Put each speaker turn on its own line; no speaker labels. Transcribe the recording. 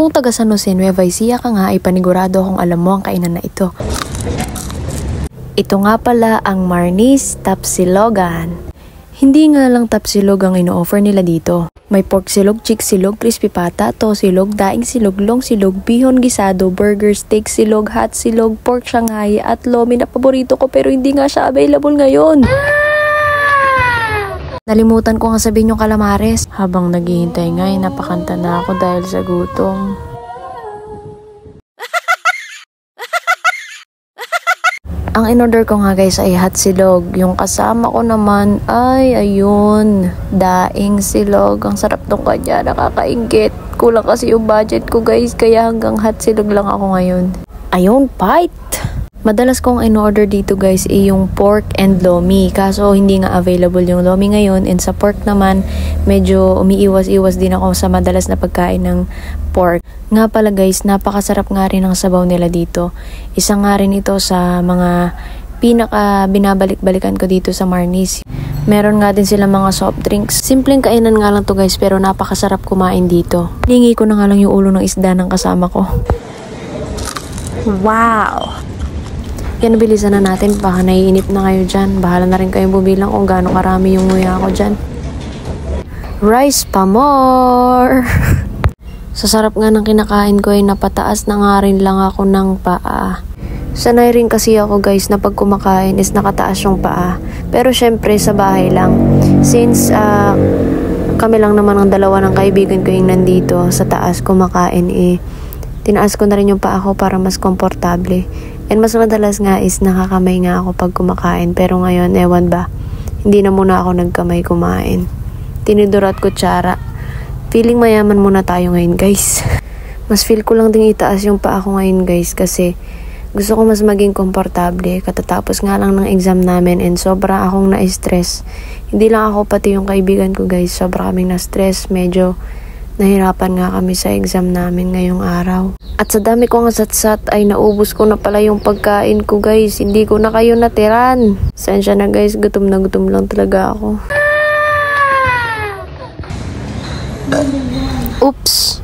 Kung taga San Jose, Nueva Ecija ka nga ay panigurado akong alam mo ang kainan na ito. Ito nga pala ang Marnie's Tapsilogan. Hindi nga lang tapsilog ang ino-offer nila dito. May pork silog, chick silog, crispy pata, to silog, daing silog, long silog, bihon gisado, burger, steak silog, hot silog, pork shanghai at lomi na paborito ko pero hindi nga siya available ngayon. Nalimutan ko nga sabihin yung calamares. Habang naghihintay nga ay napakanta na ako dahil sa gutom. Ang in-order ko nga guys ay hot silog. Yung kasama ko naman ay ayun, daing silog. Ang sarap nung kanya, nakakainggit. Kulang kasi yung budget ko guys, kaya hanggang hot silog lang ako ngayon. Ayun, bite! Madalas kong in-order dito guys ay yung pork and lomi. Kaso hindi nga available yung lomi ngayon. And sa pork naman, medyo umiiwas-iwas din ako sa madalas na pagkain ng pork. Nga pala guys, napakasarap nga rin ang sabaw nila dito. Isa nga rin ito sa mga pinaka binabalik-balikan ko dito sa Marnie's. Meron nga din sila mga soft drinks. Simpleng kainan nga lang to guys, pero napakasarap kumain dito. Lingi ko na nga lang yung ulo ng isda ng kasama ko. Wow! Yan, bilisan na natin. Baka naiinip na kayo dyan. Bahala na rin kayong bumilang kung gaano karami yung nguya ko dyan. Rice pa more! Sa sarap nga ng kinakain ko ay napataas na nga rin lang ako ng paa. Sanay rin kasi ako guys na pag kumakain is nakataas yung paa. Pero syempre sa bahay lang. Since kami lang naman ang dalawa ng kaibigan ko yung nandito sa taas kumakain tinaas ko na rin yung paa ko para mas komportable. And mas madalas nga is nakakamay nga ako pag kumakain. Pero ngayon, ewan ba, hindi na muna ako nagkamay kumain. Tinidor at kutsara. Feeling mayaman muna tayo ngayon guys. Mas feel ko lang ding itaas yung paa ko ngayon guys. Kasi gusto ko mas maging komportable. Katatapos nga lang ng exam namin and sobra akong na-stress. Hindi lang ako, pati yung kaibigan ko guys. Sobra kaming na-stress. Medyo nahirapan nga kami sa exam namin ngayong araw. At sa dami ko nga satsat ay naubos ko na pala yung pagkain ko guys. Hindi ko na kayo natiran. Sensya na guys, gutom na gutom lang talaga ako. Oops!